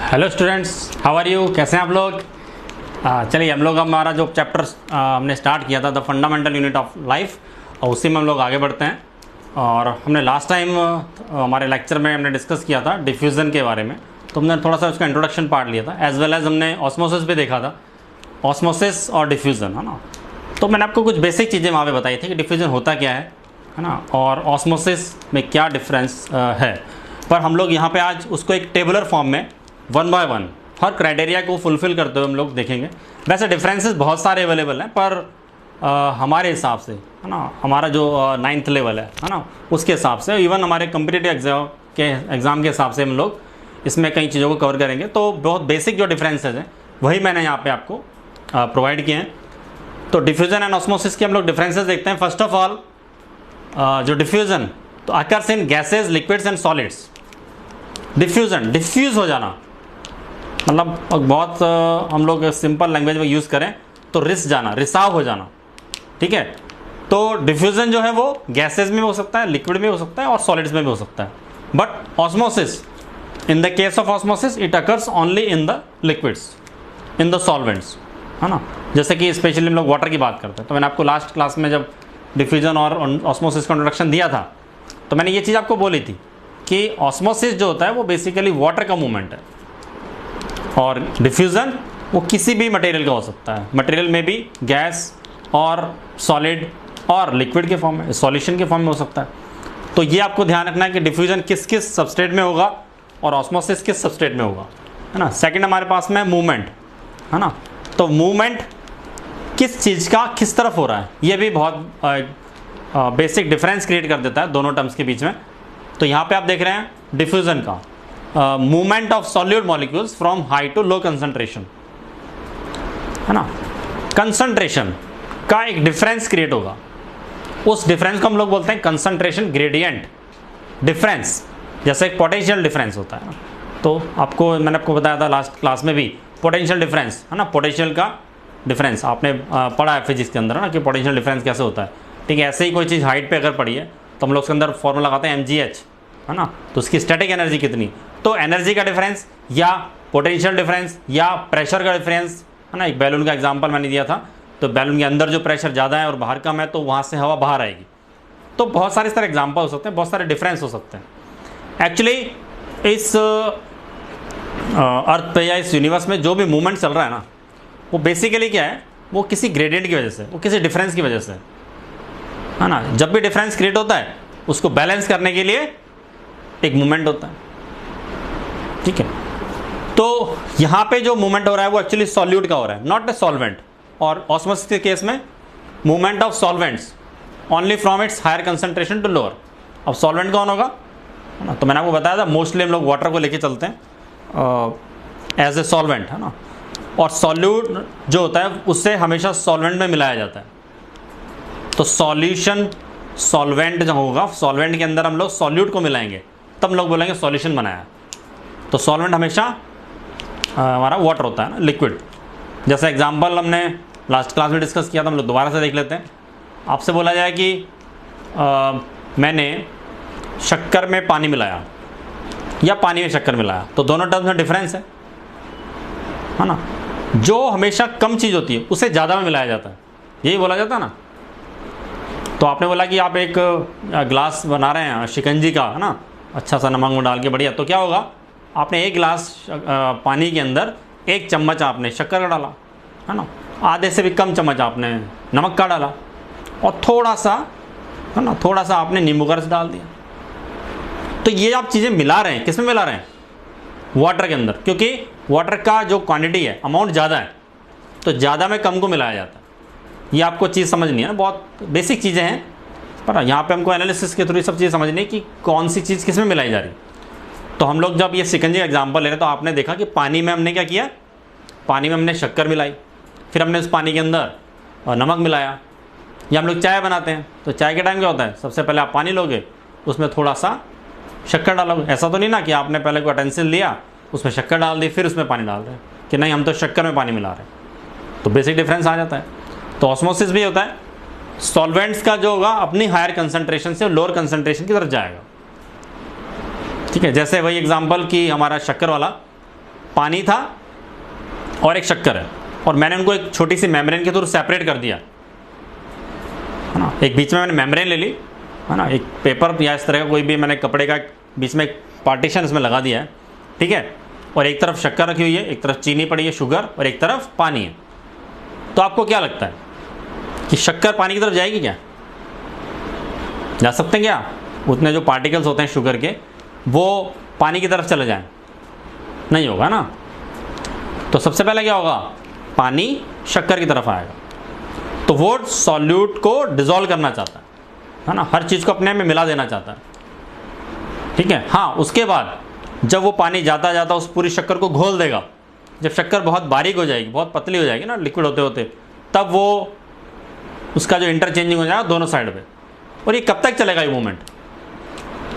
Hello students, how are you? कैसे हैं आप लोग? चलिए हम लोग हमारा जो चैप्टर हमने स्टार्ट किया था the fundamental unit of life, और उसी में हम लोग आगे बढ़ते हैं। और हमने लास्ट टाइम हमारे लेक्चर में हमने डिस्कस किया था डिफ्यूज़न के बारे में, तो हमने थोड़ा सा उसका इंट्रोडक्शन पार्ट लिया था, एज वेल एज हमने ऑस्मोसिस भी देखा था, ऑस्मोसिस और डिफ्यूज़न, है ना। तो मैंने आपको कुछ बेसिक चीज़ें वहाँ पे बताई थी कि डिफ्यूज़न होता क्या है ना, और ऑस्मोसिस में क्या डिफरेंस है। पर हम लोग यहाँ पे आज उसको एक टेबुलर फॉर्म में one by one her criteria को फुलफ़िल करते हुए हम लोग देखेंगे। वैसे डिफरेंसेस बहुत सारे अवेलेबल हैं, पर हमारे हिसाब से, है ना, हमारा जो 9th लेवल है ना, उसके हिसाब से, इवन हमारे कम्पिटिटिव एग्ज़ाम के हिसाब से हम लोग इसमें कई चीज़ों को कवर करेंगे। तो बहुत बेसिक जो डिफरेंसेस हैं वही मैंने यहाँ पे आपको प्रोवाइड किए हैं। तो डिफ्यूज़न एंड ऑस्मोसिस के हम लोग डिफरेंसेस देखते हैं। फर्स्ट ऑफ ऑल, जो डिफ्यूज़न तो occurs in gases, liquids and solids. Diffusion, diffuse हो जाना, मतलब बहुत हम लोग सिंपल लैंग्वेज में यूज़ करें तो रिस जाना, रिसाव हो जाना, ठीक है। तो डिफ्यूज़न जो है वो गैसेज में हो सकता है, लिक्विड में हो सकता है और सॉलिड्स में भी हो सकता है। But osmosis, in the case of osmosis it occurs only in the liquids, in the solvents, है ना। जैसे कि स्पेशली हम लोग वाटर की बात करते हैं, तो मैंने आपको लास्ट क्लास में जब डिफ्यूज़न और ऑस्मोसिस का इंट्रोडक्शन दिया था तो मैंने ये चीज़ आपको बोली थी कि ऑस्मोसिस जो होता है वो बेसिकली वाटर का मूवमेंट है, और डिफ्यूज़न वो किसी भी मटेरियल का हो सकता है। मटेरियल में भी गैस और सॉलिड और लिक्विड के फॉर्म में, सॉल्यूशन के फॉर्म में हो सकता है। तो ये आपको ध्यान रखना है कि डिफ्यूज़न किस किस सबस्ट्रेट में होगा और ऑस्मोसिस किस सबस्ट्रेट में होगा, है ना। सेकंड हमारे पास में मूवमेंट, है ना। तो मूवमेंट किस चीज़ का किस तरफ हो रहा है, ये भी बहुत बेसिक डिफरेंस क्रिएट कर देता है दोनों टर्म्स के बीच में। तो यहाँ पे आप देख रहे हैं डिफ्यूज़न का movement of solute molecules from high to low concentration, है ना। कंसंट्रेशन का एक डिफरेंस क्रिएट होगा, उस डिफरेंस को हम लोग बोलते हैं कंसंट्रेशन ग्रेडियंट डिफरेंस, जैसे एक पोटेंशियल डिफरेंस होता है ना। तो मैंने आपको बताया था लास्ट क्लास में भी पोटेंशियल डिफरेंस, है ना। पोटेंशियल का डिफरेंस आपने पढ़ा है फिजिक्स के अंदर, है ना, कि पोटेंशियल डिफरेंस कैसे होता है, ठीक है। ऐसे ही कोई चीज़ हाइट पे अगर पड़ी है तो हम लोग उसके अंदर फॉर्मूला लगाते हैं mgh, है ना। तो उसकी स्टैटिक एनर्जी कितनी, तो एनर्जी का डिफरेंस या पोटेंशियल डिफरेंस या प्रेशर का डिफरेंस, है ना। एक बैलून का एग्जांपल मैंने दिया था, तो बैलून के अंदर जो प्रेशर ज़्यादा है और बाहर कम है तो वहाँ से हवा बाहर आएगी। तो बहुत सारे इस तरह एग्जाम्पल हो सकते हैं, बहुत सारे डिफरेंस हो सकते हैं। एक्चुअली इस अर्थ पे या इस यूनिवर्स में जो भी मूवमेंट चल रहा है ना, वो बेसिकली क्या है, वो किसी ग्रेडियंट की वजह से, वो किसी डिफरेंस की वजह से, है ना। जब भी डिफरेंस क्रिएट होता है उसको बैलेंस करने के लिए एक मूवमेंट होता है, ठीक है। तो यहाँ पे जो मूवमेंट हो रहा है वो एक्चुअली सॉल्यूट का हो रहा है, नॉट ए सॉल्वेंट। और ऑस्मोसिस के केस में movement of solvents only from its higher concentration to lower. अब सॉल्वेंट कौन होगा, है ना। तो मैंने आपको बताया था मोस्टली हम लोग वाटर को लेके चलते हैं एज ए सॉल्वेंट, है ना। और सॉल्यूट जो होता है उससे हमेशा सॉल्वेंट में मिलाया जाता है। तो सॉल्यूशन सॉल्वेंट जो होगा, सॉल्वेंट के अंदर हम लोग सॉल्यूट को मिलाएंगे तब लोग बोलेंगे सॉल्यूशन बनाया। तो सॉल्वेंट हमेशा हमारा वाटर होता है ना, लिक्विड। जैसा एग्जांपल हमने लास्ट क्लास में डिस्कस किया था, हम लोग दोबारा से देख लेते हैं। आपसे बोला जाए कि मैंने शक्कर में पानी मिलाया या पानी में शक्कर मिलाया, तो दोनों टर्म्स में डिफरेंस है ना। जो हमेशा कम चीज़ होती है उसे ज़्यादा में मिलाया जाता है, यही बोला जाता है ना। तो आपने बोला कि आप एक ग्लास बना रहे हैं शिकंजी का, है ना, अच्छा सा नमक डाल के बढ़िया, तो क्या होगा, आपने एक गिलास पानी के अंदर 1 चम्मच आपने शक्कर का डाला, है ना, आधे से भी कम चम्मच आपने नमक का डाला, और थोड़ा सा, है ना, थोड़ा सा आपने नींबू का रस डाल दिया। तो ये आप चीज़ें मिला रहे हैं, किस में मिला रहे हैं, वाटर के अंदर, क्योंकि वाटर का जो क्वांटिटी है, अमाउंट ज़्यादा है, तो ज़्यादा में कम को मिलाया जाता है। ये आपको चीज़ समझनी है ना, बहुत बेसिक चीज़ें हैं, पर यहाँ पे हमको एनालिसिस के थ्रू सब चीज़ समझनी है कि कौन सी चीज़ किस में मिलाई जा रही। तो हम लोग जब ये शिकंजी का एग्जांपल ले रहे हैं तो आपने देखा कि पानी में हमने क्या किया, पानी में हमने शक्कर मिलाई, फिर हमने उस पानी के अंदर नमक मिलाया। या हम लोग चाय बनाते हैं तो चाय के टाइम क्या होता है, सबसे पहले आप पानी लोगे, उसमें थोड़ा सा शक्कर डालोगे। ऐसा तो नहीं ना कि आपने पहले कोई यूटेंसिल लिया, उसमें शक्कर डाल दी, फिर उसमें पानी डाल रहे हैं कि नहीं हम तो शक्कर में पानी मिला रहे हैं। तो बेसिक डिफरेंस आ जाता है। तो ऑस्मोसिस भी होता है, सॉल्वेंट्स का जो होगा अपनी हायर कंसंट्रेशन से लोअर कंसंट्रेशन की तरफ जाएगा, ठीक है। जैसे वही एग्जांपल कि हमारा शक्कर वाला पानी था और एक शक्कर है, और मैंने उनको एक छोटी सी मेम्ब्रेन के थ्रू सेपरेट कर दिया, है ना। एक बीच में मैंने मेम्ब्रेन ले ली, है ना, एक पेपर या इस तरह का कोई भी मैंने कपड़े का बीच में एक पार्टीशन इसमें लगा दिया है, ठीक है। और एक तरफ शक्कर रखी हुई है, एक तरफ चीनी पड़ी है, शुगर, और एक तरफ पानी है। तो आपको क्या लगता है कि शक्कर पानी की तरफ जाएगी क्या? जा सकते हैं क्या? उतने जो पार्टिकल्स होते हैं शुगर के वो पानी की तरफ चले जाएं? नहीं होगा ना। तो सबसे पहले क्या होगा, पानी शक्कर की तरफ आएगा, तो वो सॉल्यूट को डिसॉल्व करना चाहता है ना, हर चीज़ को अपने में मिला देना चाहता है, ठीक है। हाँ, उसके बाद जब वो पानी जाता जाता उस पूरी शक्कर को घोल देगा, जब शक्कर बहुत बारीक हो जाएगी, बहुत पतली हो जाएगी ना लिक्विड होते होते, तब वो उसका जो इंटरचेंजिंग हो जाएगा दोनों साइड पे। और ये कब तक चलेगा ये मूवमेंट?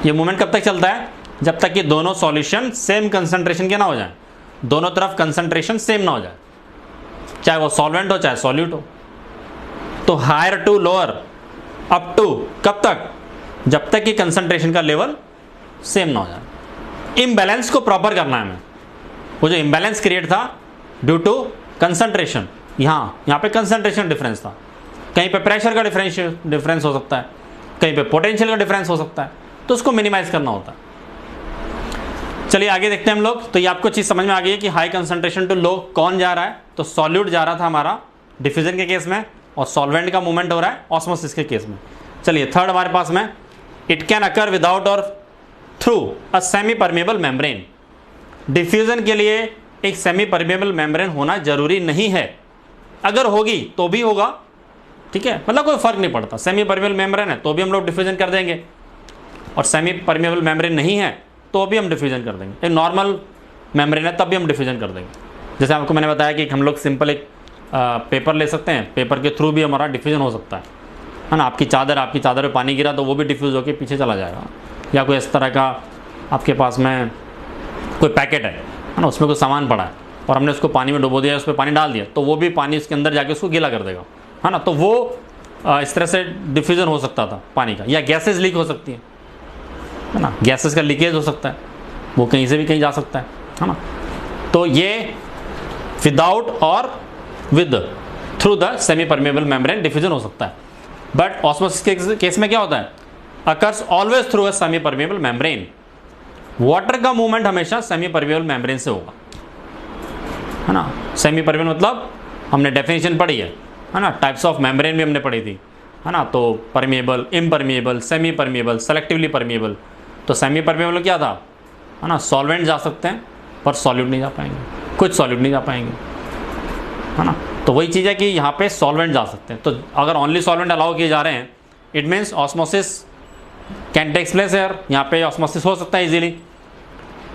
ये मूवमेंट कब तक चलता है? जब तक कि दोनों सॉल्यूशन सेम कंसंट्रेशन के ना हो जाए, दोनों तरफ कंसंट्रेशन सेम ना हो जाए, चाहे वो सॉल्वेंट हो चाहे सॉल्यूट हो। तो higher to lower, up to, कब तक? जब तक कि कंसंट्रेशन का लेवल सेम ना हो जाए। इम्बैलेंस को प्रॉपर करना है हमें। वो जो इम्बैलेंस क्रिएट था ड्यू टू कंसंट्रेशन, यहाँ पे कंसंट्रेशन डिफरेंस था, कहीं पे प्रेशर का डिफरेंस हो सकता है, कहीं पे पोटेंशियल का डिफरेंस हो सकता है, तो उसको मिनिमाइज करना होता है। चलिए आगे देखते हैं हम लोग। तो ये आपको चीज़ समझ में आ गई है कि हाई कंसंट्रेशन टू लो कौन जा रहा है? तो सॉल्यूट जा रहा था हमारा डिफ्यूजन के केस में, और सॉल्वेंट का मूवमेंट हो रहा है ऑस्मोसिस के केस में। चलिए थर्ड हमारे पास में, इट कैन अकर विदाउट और through a semi permeable membrane. Diffusion के लिए एक सेमी परमेबल मेम्ब्रेन होना जरूरी नहीं है, अगर होगी तो भी होगा, ठीक है, मतलब कोई फर्क नहीं पड़ता। सेमी परमेबल मेम्ब्रेन है तो भी हम लोग डिफ्यूजन कर देंगे, और सेमी परमेबल मेम्ब्रेन नहीं है तो भी हम डिफ्यूजन कर देंगे। एक नॉर्मल मेम्ब्रेन है तब भी हम डिफ्यूजन कर देंगे। जैसे आपको मैंने बताया कि हम लोग सिंपल एक पेपर ले सकते हैं, पेपर के थ्रू भी हमारा डिफ्यूजन हो सकता है ना। आपकी चादर पे पानी गिरा तो वो भी डिफ्यूज़ होकर पीछे चला जाएगा। या कोई इस तरह का आपके पास में कोई पैकेट है ना, उसमें कोई सामान पड़ा है और हमने उसको पानी में डुबो दिया, उस पर पानी डाल दिया, तो वो भी पानी उसके अंदर जाके उसको गीला कर देगा, है ना। तो वो इस तरह से डिफ्यूजन हो सकता था पानी का। या गैसेज लीक हो सकती है ना, गैसेज का लीकेज हो सकता है, वो कहीं से भी कहीं जा सकता है ना। तो ये विदाउट और with through the semi permeable membrane diffusion हो सकता है। बट ऑस्मोसिस के केस में क्या होता है? Occurs always through a semi permeable membrane. Water का मूवमेंट हमेशा सेमी परमेबल मेम्ब्रेन से होगा, है ना। सेमी परमेबल मतलब हमने डेफिनेशन पढ़ी है ना, टाइप्स ऑफ मेम्ब्रेन भी हमने पढ़ी थी, है ना। तो permeable, impermeable, semi permeable, selectively permeable. तो सेमी परमेबल क्या था, है ना, सॉल्वेंट जा सकते हैं पर सॉल्यूट नहीं जा पाएंगे, कुछ सॉल्यूट नहीं जा पाएंगे, है ना। तो वही चीज़ है कि यहाँ पे सॉल्वेंट जा सकते हैं। तो अगर ओनली सॉल्वेंट अलाउ किए जा रहे हैं, it means osmosis can takes place here, यहाँ पे ऑस्मोसिस हो सकता है easily.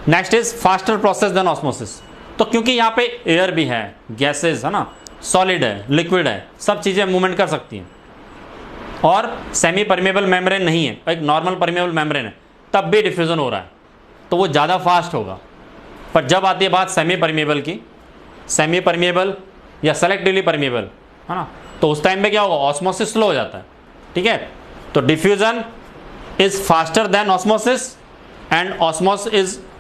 Next is faster process then osmosis. तो क्योंकि यहाँ पे एयर भी है, गैसेज है ना, सॉलिड है, लिक्विड है, सब चीज़ें मूवमेंट कर सकती हैं, और सेमी परमेबल मेम्ब्रेन नहीं है, एक नॉर्मल परमेबल मेम्ब्रेन है, तब भी डिफ्यूजन हो रहा है, तो वो ज़्यादा फास्ट होगा। पर जब आती है बात सेमी परमेबल की, सेमी परमेबल या सेलेक्टिवली परमेबल, है ना, तो उस टाइम पे क्या होगा, ऑस्मोसिस स्लो हो जाता है, ठीक है। तो diffusion is faster than osmosis and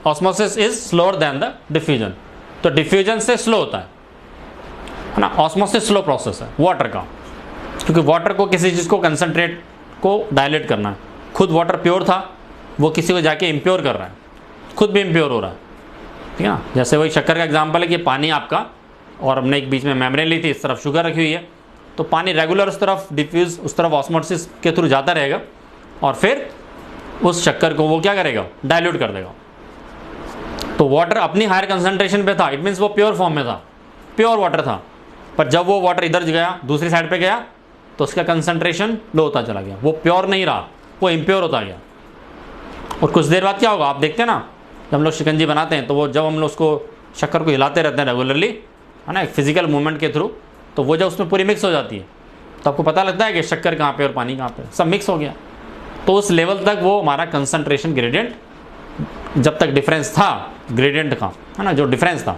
osmosis is slower then the diffusion. तो डिफ्यूजन से स्लो होता है ना, ऑस्मोसिस स्लो प्रोसेस है वाटर का, क्योंकि वाटर को किसी चीज़ को कंसनट्रेट को डायलेट करना है। खुद वाटर प्योर था, वो किसी को जाके इम्प्योर कर रहा है, खुद भी इम्प्योर हो रहा है, ठीक है ना। जैसे वही शक्कर का एग्जांपल है कि पानी आपका, और हमने एक बीच में मेम्ब्रेन ली थी, इस तरफ शुगर रखी हुई है, तो पानी रेगुलर उस तरफ डिफ्यूज़, उस तरफ ऑस्मोसिस के थ्रू जाता रहेगा, और फिर उस शक्कर को वो क्या करेगा, डाइल्यूट कर देगा। तो वाटर अपनी हायर कंसंट्रेशन पे था, इट मीन्स वो प्योर फॉर्म में था, प्योर वाटर था। पर जब वो वाटर इधर गया, दूसरी साइड पे गया, तो उसका कंसंट्रेशन लो होता चला गया, वो प्योर नहीं रहा, वो इम्प्योर होता गया। और कुछ देर बाद क्या होगा, आप देखते हैं ना, जब हम लोग शिकंजी बनाते हैं, तो वो जब हम लोग उसको शक्कर को हिलाते रहते हैं रेगुलरली, है ना, एक फिजिकल मूवमेंट के थ्रू, तो वो जब उसमें पूरी मिक्स हो जाती है, तो आपको पता लगता है कि शक्कर कहाँ पे और पानी कहाँ पे, सब मिक्स हो गया। तो उस लेवल तक वो हमारा कंसंट्रेशन ग्रेडियंट, जब तक डिफरेंस था ग्रेडियंट का, है ना, जो डिफरेंस था,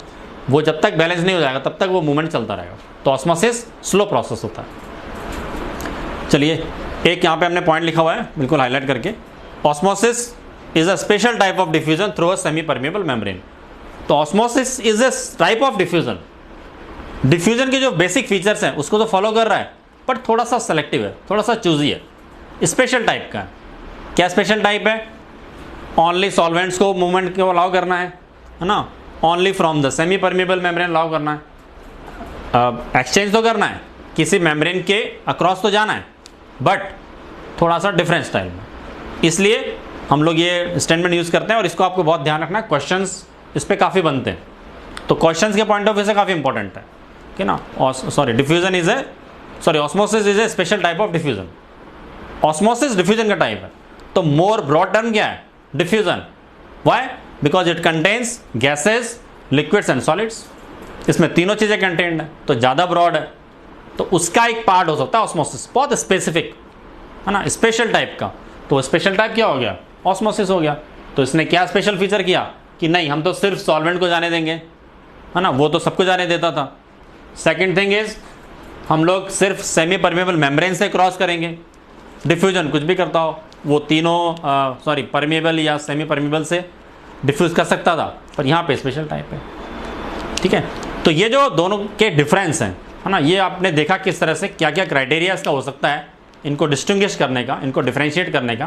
वो जब तक बैलेंस नहीं हो जाएगा तब तक वो मूवमेंट चलता रहेगा। तो ऑस्मोसिस स्लो प्रोसेस होता है। चलिए एक यहाँ पे हमने पॉइंट लिखा हुआ है बिल्कुल हाईलाइट करके, osmosis is a special type of diffusion through a semi permeable membrane. तो osmosis is a type of diffusion. Diffusion के जो बेसिक फीचर्स हैं उसको तो फॉलो कर रहा है, बट थोड़ा सा सेलेक्टिव है, थोड़ा सा चूजी है, स्पेशल टाइप का है। क्या स्पेशल टाइप है? ओनली सॉल्वेंट्स को मूवमेंट को अलाउ करना है ना, only from the semi permeable membrane allow करना है, एक्सचेंज तो करना है, किसी मेम्ब्रेन के अक्रॉस तो जाना है, बट थोड़ा सा डिफरेंट स्टाइल में। इसलिए हम लोग ये स्टेटमेंट यूज़ करते हैं और इसको आपको बहुत ध्यान रखना है, क्वेश्चंस इस पर काफ़ी बनते हैं, तो क्वेश्चंस के पॉइंट ऑफ व्यू से काफ़ी इंपॉर्टेंट है कि ना। Sorry diffusion is a osmosis is A special type of diffusion. Osmosis diffusion का टाइप है, तो मोर ब्रॉड टर्म क्या है? Diffusion. Why? Because it contains gases, liquids and solids. इसमें तीनों चीज़ें कंटेंट है, तो ज़्यादा ब्रॉड है, तो उसका एक पार्ट हो सकता है ऑस्मोसिस, बहुत स्पेसिफिक है ना, स्पेशल टाइप का। तो स्पेशल टाइप क्या हो गया? ऑस्मोसिस हो गया। तो इसने क्या स्पेशल फीचर किया कि नहीं, हम तो सिर्फ सॉल्वेंट को जाने देंगे, है ना, वो तो सबको जाने देता था। सेकेंड थिंग इज हम लोग सिर्फ सेमी परमेबल मेम्ब्रेन से क्रॉस करेंगे, डिफ्यूजन कुछ भी करता हो वो तीनों परमेबल या सेमी परमेबल से डिफ्यूज़ कर सकता था, पर यहाँ पे स्पेशल टाइप है। ठीक है, तो ये जो दोनों के डिफरेंस हैं, है ना, ये आपने देखा किस तरह से क्या क्या क्राइटेरिया इसका हो सकता है इनको डिस्टिंग्विश करने का, इनको डिफरेंशिएट करने का।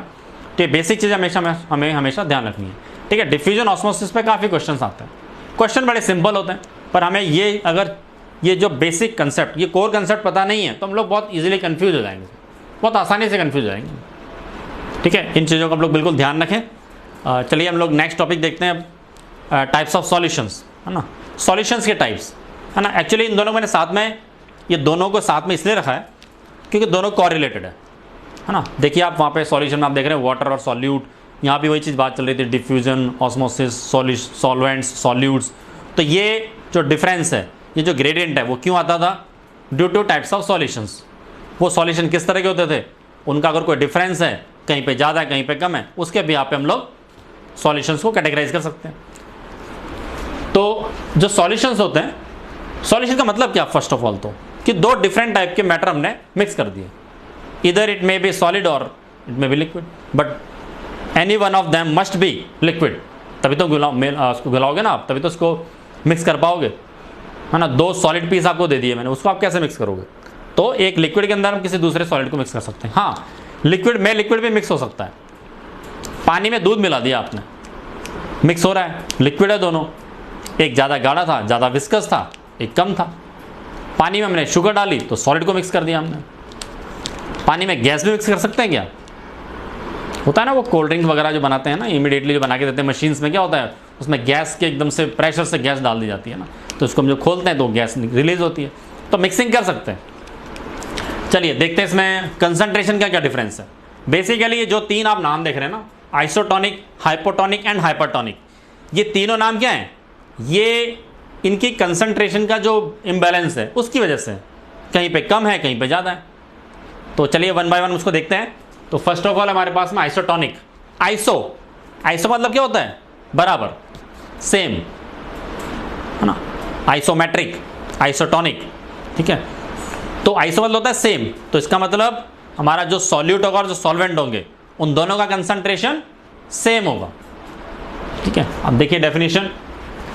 तो ये बेसिक चीज़ हमें हमेशा ध्यान रखनी है। ठीक है, डिफ्यूजन ऑस्मोसिस पे काफ़ी क्वेश्चन आते हैं, क्वेश्चन बड़े सिंपल होते हैं, पर हमें ये अगर ये जो बेसिक कंसेप्ट, ये कोर कंसेप्ट पता नहीं है तो हम लोग बहुत ईजिली कन्फ्यूज हो जाएंगे, बहुत आसानी से कन्फ्यूज हो जाएंगे। ठीक है, इन चीज़ों को हम लोग बिल्कुल ध्यान रखें। चलिए हम लोग नेक्स्ट टॉपिक देखते हैं, टाइप्स ऑफ सॉल्यूशंस, है ना, सॉल्यूशंस के टाइप्स, है ना। एक्चुअली इन दोनों को मैंने साथ में, ये दोनों को साथ में इसलिए रखा है क्योंकि दोनों कॉरिलेटेड है ना। देखिए आप वहाँ पे सॉल्यूशन में आप देख रहे हैं वाटर और सॉल्यूट, यहाँ भी वही चीज़ बात चल रही थी, डिफ्यूजन, ऑस्मोसिस, सॉल्वेंट्स, सॉल्यूट्स। तो ये जो डिफरेंस है, ये जो ग्रेडियंट है, वो क्यों आता था? Due two types of solutions. वो सॉल्यूशन किस तरह के होते थे, उनका अगर कोई डिफरेंस है, कहीं पे ज़्यादा है कहीं पे कम है, उसके भी यहाँ पे हम लोग सॉल्यूशंस को कैटेगराइज कर सकते हैं। तो जो सॉल्यूशंस होते हैं, सॉल्यूशन का मतलब क्या? फर्स्ट ऑफ ऑल तो कि दो डिफरेंट टाइप के मैटर हमने मिक्स कर दिए, इधर इट मे बी सॉलिड और it may be liquid, but any one of them must be liquid. तभी तो घुलाओगे ना आप, तभी तो उसको मिक्स कर पाओगे, है ना। दो सॉलिड पीस आपको दे दिए मैंने, उसको आप कैसे मिक्स करोगे? तो एक लिक्विड के अंदर हम किसी दूसरे सॉलिड को मिक्स कर सकते हैं। हाँ, लिक्विड में लिक्विड भी मिक्स हो सकता है। पानी में दूध मिला दिया आपने, मिक्स हो रहा है, लिक्विड है दोनों, एक ज़्यादा गाढ़ा था, ज़्यादा विस्कस था, एक कम था। पानी में हमने शुगर डाली तो सॉलिड को मिक्स कर दिया हमने। पानी में गैस भी मिक्स कर सकते हैं क्या? होता है ना, वो कोल्ड ड्रिंक वगैरह जो बनाते हैं ना, इमीडिएटली जो बना के देते हैं मशीन्स में, क्या होता है उसमें गैस के एकदम से प्रेशर से गैस डाल दी जाती है ना, तो उसको हम जो खोलते हैं तो गैस रिलीज होती है, तो मिक्सिंग कर सकते हैं। चलिए देखते हैं इसमें कंसंट्रेशन का क्या डिफरेंस है। बेसिकली ये जो तीन आप नाम देख रहे हैं ना, आइसोटोनिक, हाइपोटोनिक एंड हाइपरटोनिक, ये तीनों नाम क्या हैं? ये इनकी कंसंट्रेशन का जो इम्बैलेंस है उसकी वजह से, कहीं पे कम है कहीं पे ज़्यादा है। तो चलिए वन बाय वन उसको देखते हैं। तो फर्स्ट ऑफ ऑल हमारे पास में आइसोटोनिक, आइसो मतलब क्या होता है? बराबर, सेम, है ना। आइसोमेट्रिक, आइसोटोनिक, ठीक है। तो आइसो मतलब होता है सेम, तो इसका मतलब हमारा जो सॉल्यूट होगा और जो सॉल्वेंट होंगे उन दोनों का कंसंट्रेशन सेम होगा। ठीक है, अब देखिए डेफिनेशन,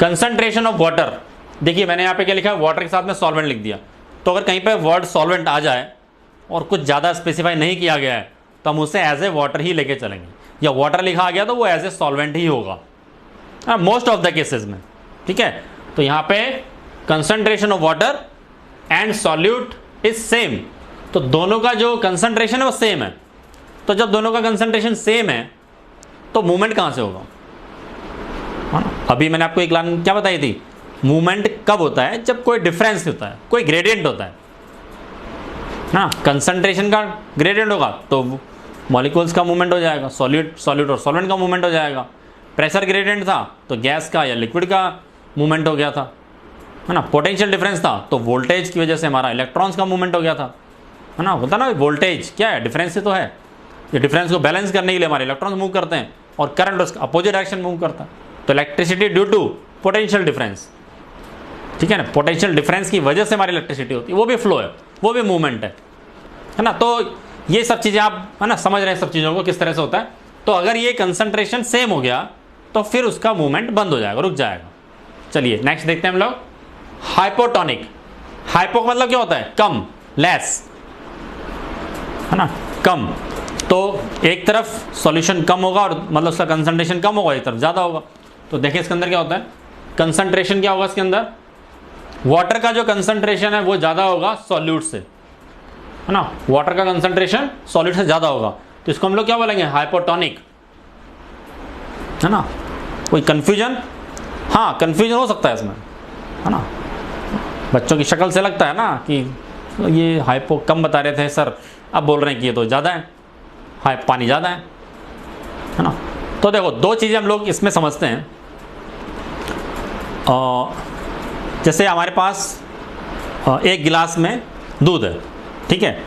कंसंट्रेशन ऑफ वाटर। देखिए मैंने यहाँ पे क्या लिखा है, वाटर के साथ में सॉल्वेंट लिख दिया। तो अगर कहीं पे वर्ड सॉल्वेंट आ जाए और कुछ ज़्यादा स्पेसिफाई नहीं किया गया है तो हम उसे एज ए वाटर ही लेके चलेंगे, या वाटर लिखा आ गया तो वो एज ए सॉल्वेंट ही होगा मोस्ट ऑफ द केसेस में। ठीक है, तो यहाँ पे concentration of water and solute is same, तो दोनों का जो कंसंट्रेशन है वो सेम है। तो जब दोनों का कंसंट्रेशन सेम है तो मूवमेंट कहाँ से होगा? अभी मैंने आपको एक लाइन क्या बताई थी, मूवमेंट कब होता है? जब कोई डिफरेंस होता है, कोई ग्रेडियंट होता है ना। कंसंट्रेशन का ग्रेडियंट होगा तो मॉलिक्यूल्स का मूवमेंट हो जाएगा, सॉल्यूट और सॉल्वेंट का मूवमेंट हो जाएगा। प्रेशर ग्रेडियंट था तो गैस का या लिक्विड का मूवमेंट हो गया था, है ना। पोटेंशियल डिफरेंस था तो वोल्टेज की वजह से हमारा इलेक्ट्रॉन्स का मूवमेंट हो गया था, है ना। होता ना वोल्टेज क्या है? डिफरेंस से तो है। ये डिफरेंस को बैलेंस करने के लिए हमारे इलेक्ट्रॉन्स मूव करते हैं और करंट उसका अपोजिट डायरेक्शन मूव करता है। तो electricity due to potential difference, ठीक है ना। पोटेंशियल डिफरेंस की वजह से हमारी इलेक्ट्रिसिटी होती है, वो भी फ्लो है, वो भी मूवमेंट है ना। तो ये सब चीज़ें आप, है ना, समझ रहे हैं सब चीज़ों को किस तरह से होता है। तो अगर ये कंसंट्रेशन सेम हो गया तो फिर उसका मूवमेंट बंद हो जाएगा, रुक जाएगा। चलिए नेक्स्ट देखते हैं हम लोग, हाइपोटोनिक। हाइपो का मतलब क्या होता है? कम, लेस, है ना, कम। तो एक तरफ सॉल्यूशन कम होगा और मतलब उसका कंसंट्रेशन कम होगा, एक तरफ ज़्यादा होगा। तो देखिए इसके अंदर क्या होता है, कंसंट्रेशन क्या होगा इसके अंदर, वाटर का जो कंसंट्रेशन है वो ज़्यादा होगा सॉल्यूट से, है ना, वाटर का कंसंट्रेशन सॉल्यूट से ज़्यादा होगा। तो इसको हम लोग क्या बोलेंगे? हाइपोटोनिक, है ना। कोई कन्फ्यूजन? हाँ, कन्फ्यूजन हो सकता है इसमें, है ना, बच्चों की शक्ल से लगता है ना कि ये हाइपो कम बता रहे थे सर, अब बोल रहे हैं कि ये तो ज़्यादा है, हाई पानी ज़्यादा है ना। तो देखो दो चीज़ें हम लोग इसमें समझते हैं। जैसे हमारे पास एक गिलास में दूध है, ठीक है,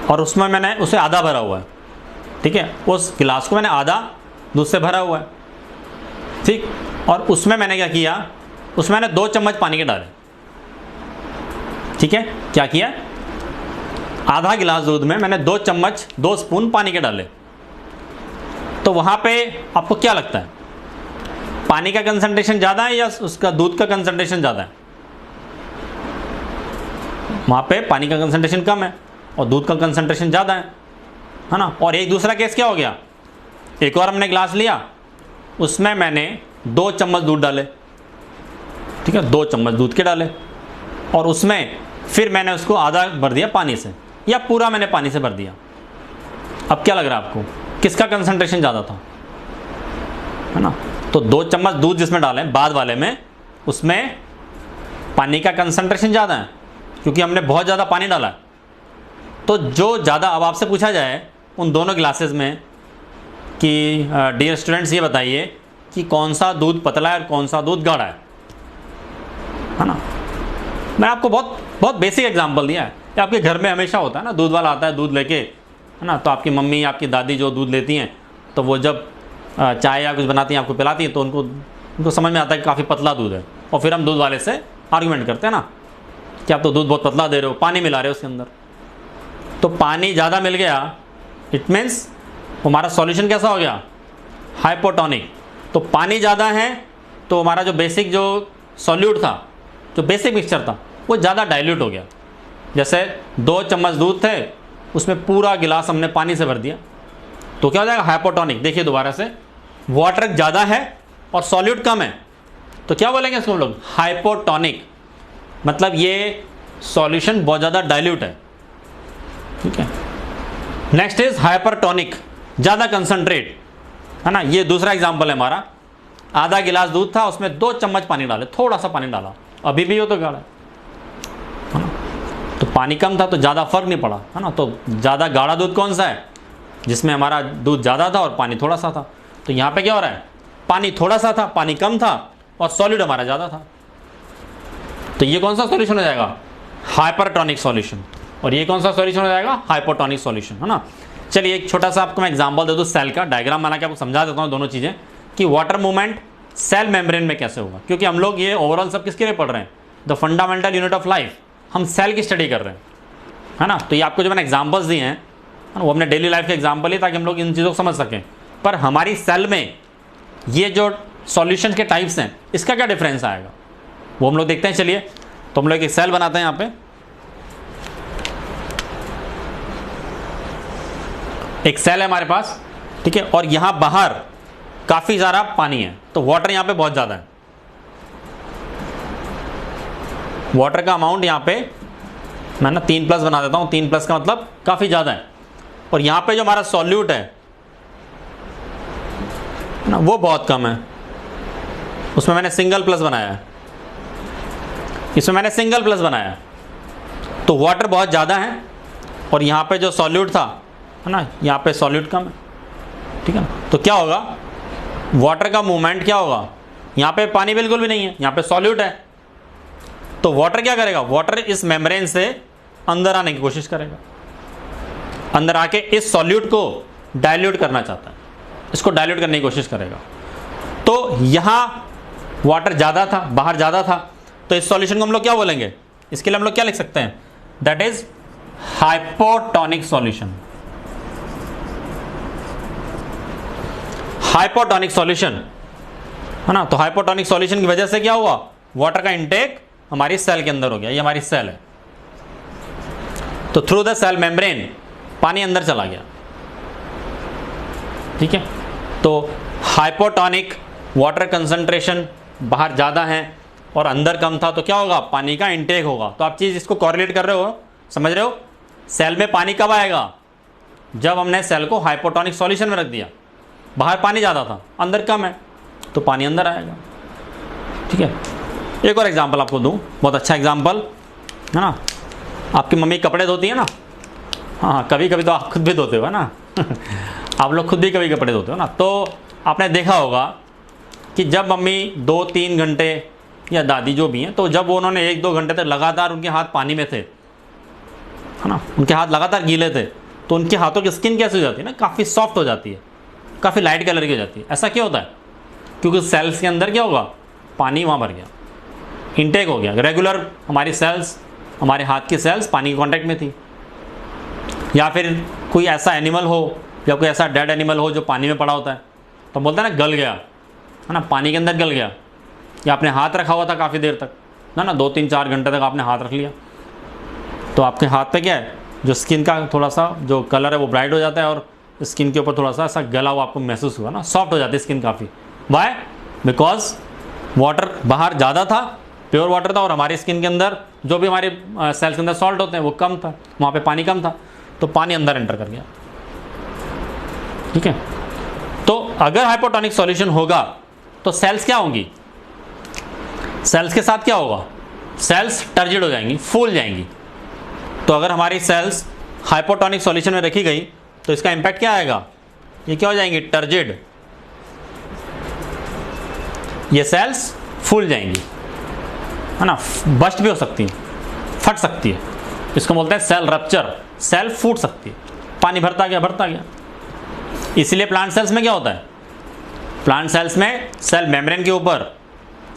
और उसमें मैंने उसे आधा भरा हुआ है, ठीक है, उस गिलास को मैंने आधा दूध से भरा हुआ है, ठीक, और उसमें मैंने क्या किया, उसमें मैंने 2 चम्मच पानी के डाले, ठीक है, क्या किया, आधा गिलास दूध में मैंने 2 चम्मच 2 स्पून पानी के डाले। तो वहाँ पे आपको क्या लगता है, पानी का कंसंट्रेशन ज़्यादा है या उसका दूध का कंसंट्रेशन ज़्यादा है? वहाँ पे पानी का कंसंट्रेशन कम है और दूध का कंसंट्रेशन ज़्यादा है ना। और एक दूसरा केस क्या हो गया, एक और हमने गिलास लिया, उसमें मैंने 2 चम्मच दूध डाले, ठीक है, 2 चम्मच दूध के डाले, और उसमें फिर मैंने उसको आधा भर दिया पानी से, या पूरा मैंने पानी से भर दिया। अब क्या लग रहा है आपको, किसका कंसंट्रेशन ज़्यादा था, है ना? तो 2 चम्मच दूध जिसमें डाले बाद वाले में, उसमें पानी का कंसंट्रेशन ज़्यादा है क्योंकि हमने बहुत ज़्यादा पानी डाला है। तो जो ज़्यादा, अब आपसे पूछा जाए उन दोनों ग्लासेस में कि डियर स्टूडेंट्स ये बताइए कि कौन सा दूध पतला है और कौन सा दूध गाढ़ा है ना। मैं आपको बहुत बेसिक एग्जांपल दिया है कि आपके घर में हमेशा होता है ना, दूध वाला आता है दूध लेके, है ना, तो आपकी मम्मी आपकी दादी जो दूध लेती हैं, तो वो जब चाय या कुछ बनाती हैं आपको पिलाती हैं, तो उनको समझ में आता है कि काफ़ी पतला दूध है, और फिर हम दूध वाले से आर्गूमेंट करते हैं ना कि आप तो दूध बहुत पतला दे रहे हो, पानी मिला रहे हो उसके अंदर। तो पानी ज़्यादा मिल गया, इट मीन्स हमारा सॉल्यूशन कैसा हो गया, हाइपोटोनिक। तो पानी ज़्यादा है तो हमारा जो बेसिक जो सॉल्यूट था, जो बेसिक मिक्सचर था, वो ज़्यादा डाइल्यूट हो गया। जैसे 2 चम्मच दूध थे, उसमें पूरा गिलास हमने पानी से भर दिया, तो क्या हो जाएगा, हाइपोटोनिक। देखिए दोबारा से, वाटर ज़्यादा है और सॉल्यूट कम है, तो क्या बोलेंगे इसको हम लोग, हाइपोटोनिक। मतलब ये सॉल्यूशन बहुत ज़्यादा डाइल्यूट है, ठीक है। नेक्स्ट इज हाइपरटोनिक, ज़्यादा कंसंट्रेट, है ना। ये दूसरा एग्जाम्पल है हमारा, आधा गिलास दूध था, उसमें 2 चम्मच पानी डाले, थोड़ा सा पानी डाला, अभी भी हो तो गाढ़ा है ना। तो पानी कम था तो ज़्यादा फर्क नहीं पड़ा, है ना। तो ज़्यादा गाढ़ा दूध कौन सा है, जिसमें हमारा दूध ज़्यादा था और पानी थोड़ा सा था। तो यहाँ पे क्या हो रहा है, पानी थोड़ा सा था, पानी कम था, और सॉलिड हमारा ज़्यादा था। तो ये कौन सा सॉल्यूशन हो जाएगा, हाइपरटोनिक सॉल्यूशन। और ये कौन सा सॉल्यूशन हो जाएगा, हाइपोटोनिक सॉल्यूशन, है ना। चलिए एक छोटा सा आपको मैं एग्जांपल दे दूँ सेल का, डायग्राम बना के आपको समझा देता हूँ दोनों चीज़ें कि वाटर मूवमेंट सेल मेम्ब्रेन में कैसे होगा। क्योंकि हम लोग ये ओवरऑल सब किसके लिए पढ़ रहे हैं, the fundamental unit of life, हम सेल की स्टडी कर रहे हैं, है ना। तो ये आपको जो मैंने एग्जाम्पल्स दिए हैं वो अपने डेली लाइफ के एग्जाम्पल ही, ताकि हम लोग इन चीज़ों को समझ सकें। पर हमारी सेल में ये जो सॉल्यूशन के टाइप्स हैं, इसका क्या डिफरेंस आएगा वो हम लोग देखते हैं। चलिए तो हम लोग एक सेल बनाते हैं यहाँ पे, एक सेल है हमारे पास, ठीक है, और यहाँ बाहर काफ़ी ज़्यादा पानी है, तो वाटर यहाँ पे बहुत ज़्यादा है। वाटर का अमाउंट यहाँ पे मैं ना 3+ बना देता हूँ, 3+ का मतलब काफ़ी ज़्यादा है। और यहाँ पे जो हमारा सॉल्यूट है ना, वो बहुत कम है, उसमें मैंने सिंगल+ बनाया है, इसमें मैंने सिंगल+ बनाया है। तो वाटर बहुत ज़्यादा है और यहाँ पे जो सॉल्यूट था, है ना, यहाँ पे सॉल्यूट कम है, ठीक है। तो क्या होगा, वाटर का मूवमेंट क्या होगा, यहाँ पे पानी बिल्कुल भी नहीं है, यहाँ पे सॉल्यूट है। तो वाटर क्या करेगा, वाटर इस मेम्ब्रेन से अंदर आने की कोशिश करेगा, अंदर आके इस सॉल्यूट को डाइल्यूट करना चाहता है, इसको डाइल्यूट करने की कोशिश करेगा। तो यहाँ वाटर ज़्यादा था, बाहर ज़्यादा था, तो इस सॉल्यूशन को हम लोग क्या बोलेंगे, इसके लिए हम लोग क्या लिख सकते हैं, that is hypotonic solution. Hypotonic solution है ना। तो हाइपोटोनिक सॉल्यूशन की वजह से क्या हुआ, वाटर का इंटेक हमारी सेल के अंदर हो गया, ये हमारी सेल है। तो थ्रू द सेल मेम्ब्रेन पानी अंदर चला गया, ठीक है। तो हाइपोटोनिक वाटर कंसंट्रेशन बाहर ज़्यादा है और अंदर कम था, तो क्या होगा, पानी का इंटेक होगा। तो आप चीज़ इसको कॉरिलेट कर रहे हो, समझ रहे हो। सेल में पानी कब आएगा, जब हमने सेल को हाइपोटोनिक सॉल्यूशन में रख दिया। बाहर पानी ज़्यादा था, अंदर कम है, तो पानी अंदर आएगा, ठीक है। एक और एग्जांपल आपको दूं, बहुत अच्छा एग्जांपल है ना। आपकी मम्मी कपड़े धोती है ना, हाँ कभी कभी तो आप खुद भी धोते हो ना आप लोग खुद भी कभी कपड़े धोते हो ना। तो आपने देखा होगा कि जब मम्मी 2-3 घंटे या दादी जो भी हैं, तो जब उन्होंने 1-2 घंटे तक लगातार उनके हाथ पानी में थे, है ना, उनके हाथ लगातार गीले थे, तो उनके हाथों की स्किन कैसे हो जाती है ना, काफ़ी सॉफ्ट हो जाती है, काफ़ी लाइट कलर की हो जाती है। ऐसा क्यों होता है, क्योंकि सेल्स के अंदर क्या होगा, पानी वहाँ भर गया, इंटेक हो गया। रेगुलर हमारी सेल्स, हमारे हाथ की सेल्स पानी के कॉन्टैक्ट में थी। या फिर कोई ऐसा एनिमल हो या कोई ऐसा डेड एनिमल हो जो पानी में पड़ा होता है, तो बोलते हैं ना गल गया, है ना, पानी के अंदर गल गया। या आपने हाथ रखा हुआ था काफ़ी देर तक ना 2-3-4 घंटे तक आपने हाथ रख लिया, तो आपके हाथ पे क्या है, जो स्किन का थोड़ा सा जो कलर है वो ब्राइट हो जाता है और स्किन के ऊपर थोड़ा सा ऐसा गला हुआ आपको महसूस हुआ ना, सॉफ्ट हो जाती है स्किन काफ़ी। वाई, बिकॉज वाटर बाहर ज़्यादा था, प्योर वाटर था, और हमारी स्किन के अंदर जो भी हमारे सेल्स के अंदर सॉल्ट होते हैं वो कम था, वहाँ पे पानी कम था, तो पानी अंदर एंटर कर गया, ठीक है। तो अगर हाइपोटोनिक सॉल्यूशन होगा तो सेल्स क्या होंगी, सेल्स के साथ क्या होगा, सेल्स टर्जिड हो जाएंगी, फूल जाएंगी। तो अगर हमारी सेल्स हाइपोटोनिक सॉल्यूशन में रखी गई तो इसका इंपैक्ट क्या आएगा, ये क्या हो जाएंगी, टर्जिड, ये सेल्स फूल जाएंगी, है ना, बस्ट भी हो सकती है, फट सकती है, इसको बोलते हैं सेल रप्चर, सेल फूट सकती है, पानी भरता गया। इसलिए प्लांट सेल्स में क्या होता है, प्लांट सेल्स में सेल मेम्ब्रेन के ऊपर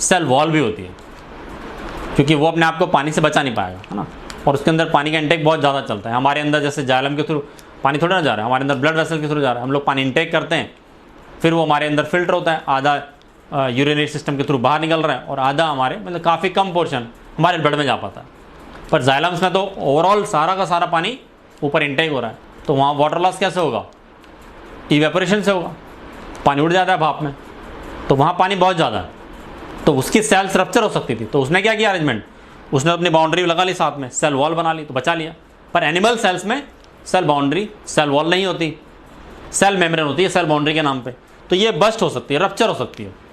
सेल वॉल भी होती है, क्योंकि वो अपने आप को पानी से बचा नहीं पाएगा, है ना, और उसके अंदर पानी का इंटेक बहुत ज़्यादा चलता है। हमारे अंदर जैसे जाइलम के थ्रू पानी थोड़ा ना जा रहा है, हमारे अंदर ब्लड वेसल के थ्रू जा रहा है, हम लोग पानी इंटेक करते हैं, फिर वो हमारे अंदर फिल्टर होता है, आधा यूरिनरी सिस्टम के थ्रू बाहर निकल रहा है और आधा हमारे मतलब काफ़ी कम पोर्शन हमारे ब्लड में जा पाता है। पर जाइलम्स में तो ओवरऑल सारा का सारा पानी ऊपर इंटेक हो रहा है, तो वहाँ वाटर लॉस कैसे होगा, इवेपोरेशन से होगा, पानी उड़ जाता है भाप में, तो वहाँ पानी बहुत ज़्यादा है, तो उसकी सेल्स रप्चर हो सकती थी। तो उसने क्या किया अरेंजमेंट, उसने अपनी बाउंड्री लगा ली साथ में, सेल वॉल बना ली, तो बचा लिया। पर एनिमल सेल्स में सेल बाउंड्री, सेल वॉल नहीं होती, सेल मेम्ब्रेन होती है सेल बाउंड्री के नाम पे, तो ये बस्ट हो सकती है, रप्चर हो सकती है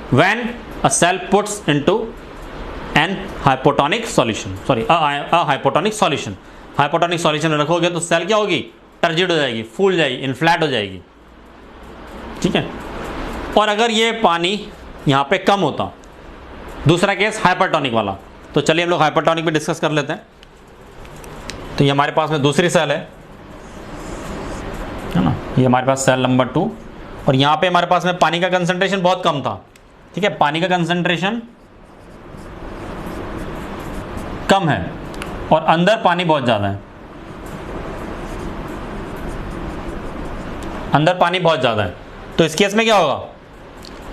when a cell puts into an hypotonic solution, sorry a hypotonic solution. Hypotonic solution में रखोगे तो सेल क्या होगी, टर्जिड हो जाएगी, फूल जाएगी, इन्फ्लैट हो जाएगी, ठीक है। और अगर ये पानी यहाँ पे कम होता, दूसरा केस हाइपरटोनिक वाला, तो चलिए हम लोग हाइपरटोनिक पे डिस्कस कर लेते हैं। तो ये हमारे पास में दूसरी सेल है ना, ये हमारे पास सेल नंबर 2, और यहाँ पे हमारे पास में पानी का कंसंट्रेशन बहुत कम था, ठीक है, पानी का कंसंट्रेशन कम है और अंदर पानी बहुत ज़्यादा है, अंदर पानी बहुत ज़्यादा है। तो इस केस में क्या होगा,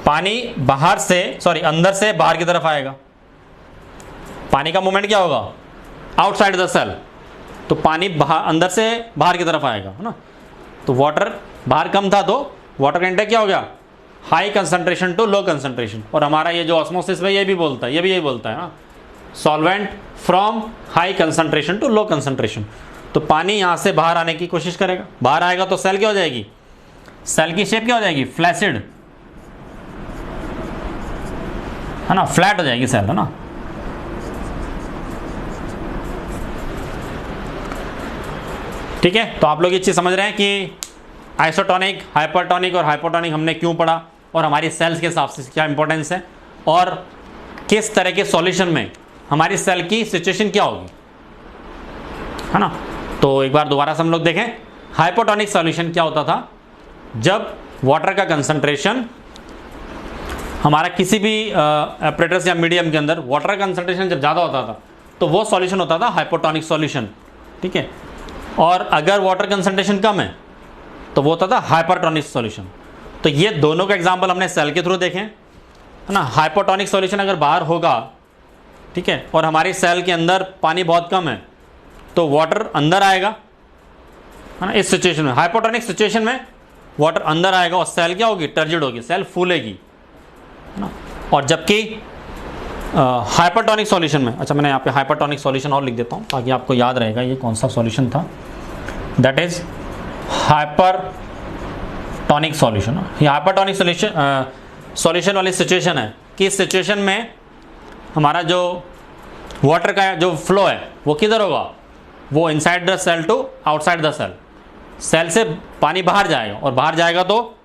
पानी बाहर से, सॉरी अंदर से बाहर की तरफ आएगा, पानी का मूवमेंट क्या होगा, आउटसाइड द सेल, तो पानी बाहर, अंदर से बाहर की तरफ आएगा, है ना। तो वाटर बाहर कम था, तो वाटर का इंटेक क्या हो गया, high concentration to low concentration. और हमारा ये जो ऑस्मोसिस में ये भी बोलता है, ये भी यही बोलता है ना, solvent from high concentration to low concentration. तो पानी यहाँ से बाहर आने की कोशिश करेगा, बाहर आएगा तो सेल क्या हो जाएगी, सेल की शेप क्या हो जाएगी, फ्लैसिड, है ना, फ्लैट हो जाएगी सेल, है ना। ठीक है, तो आप लोग ये चीज़ समझ रहे हैं कि आइसोटोनिक, हाइपरटोनिक और हाइपोटोनिक हमने क्यों पढ़ा और हमारी सेल्स के हिसाब से क्या इंपॉर्टेंस है, और किस तरह के सॉल्यूशन में हमारी सेल की सिचुएशन क्या होगी, है ना। तो एक बार दोबारा से हम लोग देखें, हाइपोटोनिक सॉल्यूशन क्या होता था, जब वाटर का कंसंट्रेशन हमारा किसी भी एपरेटस या मीडियम के अंदर वाटर का कंसंट्रेशन जब ज़्यादा होता था तो वो सॉल्यूशन होता था हाइपोटोनिक सॉल्यूशन, ठीक है। और अगर वाटर कंसंट्रेशन कम है तो वो होता था हाइपरटोनिक सॉल्यूशन। तो ये दोनों का एग्जांपल हमने सेल के थ्रू देखें। है ना, हाइपोटोनिक सॉल्यूशन अगर बाहर होगा, ठीक है, और हमारी सेल के अंदर पानी बहुत कम है तो वाटर अंदर आएगा, है ना। इस सिचुएशन में, हाइपोटोनिक सिचुएशन में वाटर अंदर आएगा और सेल क्या होगी, टर्जिड होगी, सेल फूलेगी, है ना। और जबकि हाइपरटोनिक सॉल्यूशन में, अच्छा मैंने यहाँ पे हाइपरटोनिक सॉल्यूशन और लिख देता हूँ ताकि आपको याद रहेगा ये कौन सा सॉल्यूशन था, दैट इज हाइपरटोनिक सॉल्यूशन। ये हाइपरटोनिक सॉल्यूशन वाली सिचुएशन है कि इस सिचुएशन में हमारा जो वाटर का जो फ्लो है वो किधर होगा, वो inside the cell to outside the cell, cell से पानी बाहर जाएगा, और बाहर जाएगा तो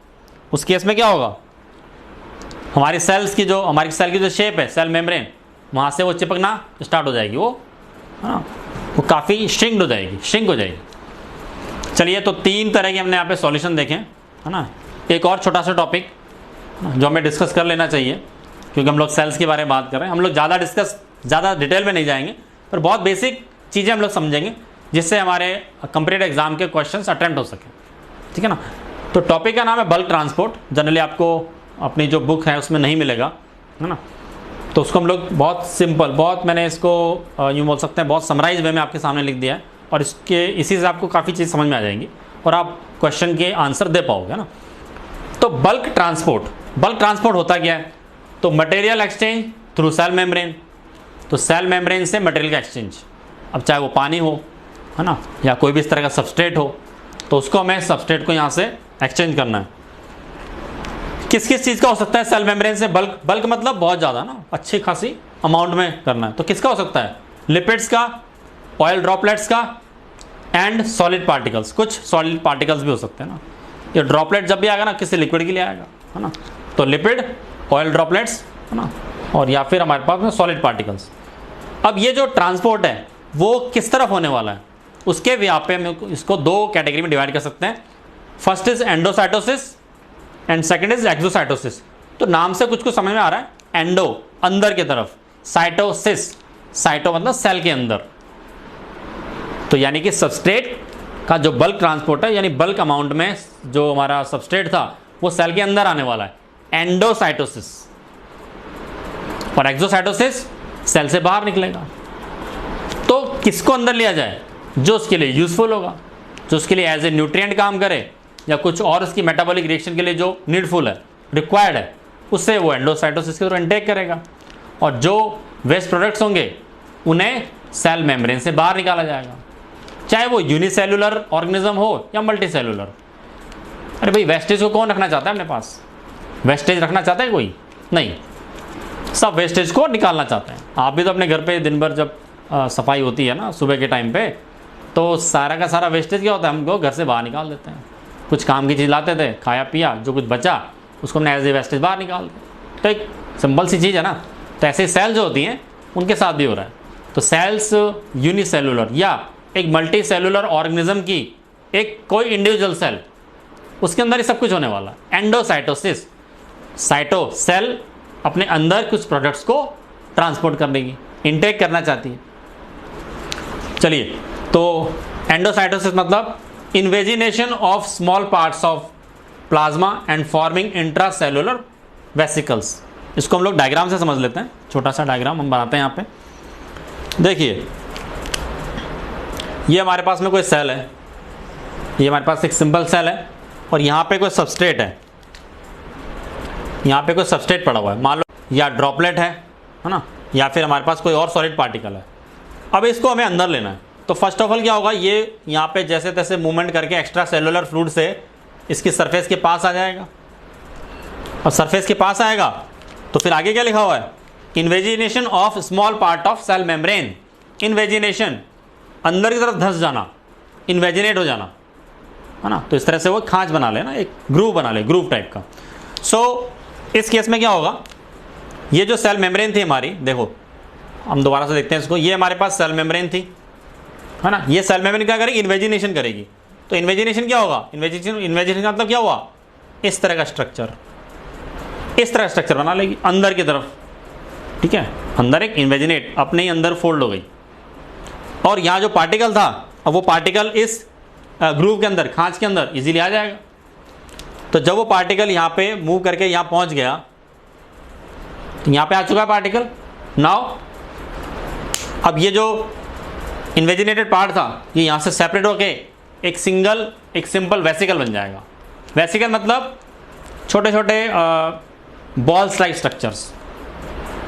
उस केस में क्या होगा, हमारी सेल की जो शेप है, सेल मेम्ब्रेन, वहाँ से वो चिपकना स्टार्ट हो जाएगी, वो है ना, वो काफ़ी श्रिंक हो जाएगी। चलिए, तो 3 तरह के हमने यहाँ पे सॉल्यूशन देखे, है ना। एक और छोटा सा टॉपिक जो हमें डिस्कस कर लेना चाहिए, क्योंकि हम लोग सेल्स के बारे में बात कर रहे हैं, हम लोग ज़्यादा डिटेल में नहीं जाएंगे, पर बहुत बेसिक चीज़ें हम लोग समझेंगे जिससे हमारे कॉम्पिटिटिव एग्जाम के क्वेश्चंस अटेम्प्ट हो सके, ठीक है ना। तो टॉपिक का नाम है बल्क ट्रांसपोर्ट। जनरली आपको अपनी जो बुक है उसमें नहीं मिलेगा, है ना, तो उसको हम लोग बहुत सिंपल, मैंने इसको यूँ बोल सकते हैं बहुत समराइज वे में आपके सामने लिख दिया है, और इसी से आपको काफ़ी चीज़ समझ में आ जाएंगी और आप क्वेश्चन के आंसर दे पाओगे, ना। तो बल्क ट्रांसपोर्ट होता क्या है, तो material exchange through cell membrane, तो सेल मेम्ब्रेन से मटेरियल का एक्सचेंज, अब चाहे वो पानी हो, है ना, या कोई भी इस तरह का सबस्ट्रेट हो, तो उसको हमें सबस्ट्रेट को यहाँ से एक्सचेंज करना है। किस चीज़ का हो सकता है सेल मेम्ब्रेन से बल्क मतलब बहुत ज़्यादा, ना, अच्छी खासी अमाउंट में करना है, तो किसका हो सकता है, लिपिड्स का, ऑयल ड्रॉपलेट्स का, एंड सॉलिड पार्टिकल्स, कुछ सॉलिड पार्टिकल्स भी हो सकते हैं, ना। ये ड्रॉपलेट जब भी आएगा ना किसी लिक्विड के लिए आएगा, है ना, तो लिपिड, ऑयल ड्रॉपलेट्स, है ना, और या फिर हमारे पास में सॉलिड पार्टिकल्स। अब ये जो ट्रांसपोर्ट है वो किस तरफ होने वाला है, उसके यहाँ पे हम इसको 2 कैटेगरी में डिवाइड कर सकते हैं। First is endocytosis and second is exocytosis. तो नाम से कुछ समझ में आ रहा है, एंडो अंदर की तरफ, साइटोसिस, साइटो मतलब सेल के अंदर, तो यानी कि सबस्ट्रेट का जो बल्क ट्रांसपोर्ट है, यानी बल्क अमाउंट में जो हमारा सबस्ट्रेट था वो सेल के अंदर आने वाला है, एंडोसाइटोसिस। और एक्सोसाइटोसिस सेल से बाहर निकलेगा। तो किसको अंदर लिया जाए, जो उसके लिए यूजफुल होगा, जो उसके लिए एज ए न्यूट्रिएंट काम करे, या कुछ और उसकी मेटाबॉलिक रिएक्शन के लिए जो नीडफुल है, रिक्वायर्ड है, उससे वो एंडोसाइटोसिस के थ्रू इनटेक करेगा। और जो वेस्ट प्रोडक्ट्स होंगे उन्हें सेल मेम्ब्रेन से बाहर निकाला जाएगा, चाहे वो यूनिसेलुलर ऑर्गेनिज्म हो या मल्टी सेलुलर। अरे भाई, वेस्टेज को कौन रखना चाहता है अपने पास, वेस्टेज रखना चाहता है कोई नहीं, सब वेस्टेज को निकालना चाहते हैं। आप भी तो अपने घर पे दिन भर जब सफाई होती है ना सुबह के टाइम पे, तो सारा का सारा वेस्टेज क्या होता है, हमको घर से बाहर निकाल देते हैं। कुछ काम की चीज़ लाते थे, खाया पिया, जो कुछ बचा उसको हमने एज ए वेस्टेज बाहर निकाल दिया। तो एक सिंपल सी चीज़ है ना। तो ऐसे सेल्स जो होती हैं उनके साथ भी हो रहा है। तो सेल्स यूनिसेलुलर या एक मल्टी सेलुलर ऑर्गेनिज्म की एक कोई इंडिविजुअल सेल, उसके अंदर ही सब कुछ होने वाला है। एंडोसाइटोसिस, साइटो सेल अपने अंदर कुछ प्रोडक्ट्स को ट्रांसपोर्ट करने की, इनटेक करना चाहती है। चलिए, तो एंडोसाइटोसिस मतलब invagination of small parts of plasma and forming intracellular vesicles. इसको हम लोग डायग्राम से समझ लेते हैं, छोटा सा डायग्राम हम बनाते हैं यहाँ पे। देखिए, ये हमारे पास में कोई सेल है, ये हमारे पास एक सिंपल सेल है, और यहाँ पे कोई सबस्ट्रेट है, यहाँ पे कोई सबस्ट्रेट पड़ा हुआ है, मान लो या ड्रॉपलेट है ना, या फिर हमारे पास कोई और सॉलिड पार्टिकल है। अब इसको हमें अंदर लेना है। तो फर्स्ट ऑफ ऑल क्या होगा, ये यहाँ पे जैसे तैसे मूवमेंट करके एक्स्ट्रा सेलुलर फ्लूइड से इसकी सरफेस के पास आ जाएगा। अब सरफेस के पास आएगा तो फिर आगे क्या लिखा हुआ है, invagination of small part of cell membrane. Invagination अंदर की तरफ धंस जाना, इन्वेजिनेट हो जाना, है ना। तो इस तरह से वो खांच बना ले ना, एक ग्रूव बना ले, ग्रूव टाइप का। सो इस केस में क्या होगा, ये जो सेल मेम्ब्रेन थी हमारी, देखो हम दोबारा से देखते हैं इसको। ये हमारे पास सेल मेम्ब्रेन थी, है ना। ये सेल मेम्ब्रेन क्या करेगी, इन्वेजिनेशन करेगी। तो इन्वेजिनेशन क्या होगा, इन्वेजिनेशन का मतलब क्या हुआ, इस तरह का स्ट्रक्चर, इस तरह का स्ट्रक्चर बना लेगी अंदर की तरफ, ठीक है। अंदर एक इन्वेजिनेट अपने ही अंदर फोल्ड हो गई। और यहाँ जो पार्टिकल था, अब वो पार्टिकल इस ग्रूव के अंदर, खांच के अंदर इजीली आ जाएगा। तो जब वो पार्टिकल यहाँ पे मूव करके यहाँ पहुँच गया, तो यहाँ पे आ चुका है पार्टिकल। नाउ अब ये जो इन्वेजिनेटेड पार्ट था ये यहाँ से सेपरेट होके एक सिंपल वेसिकल बन जाएगा। वेसिकल मतलब छोटे छोटे बॉल्स लाइक स्ट्रक्चर्स,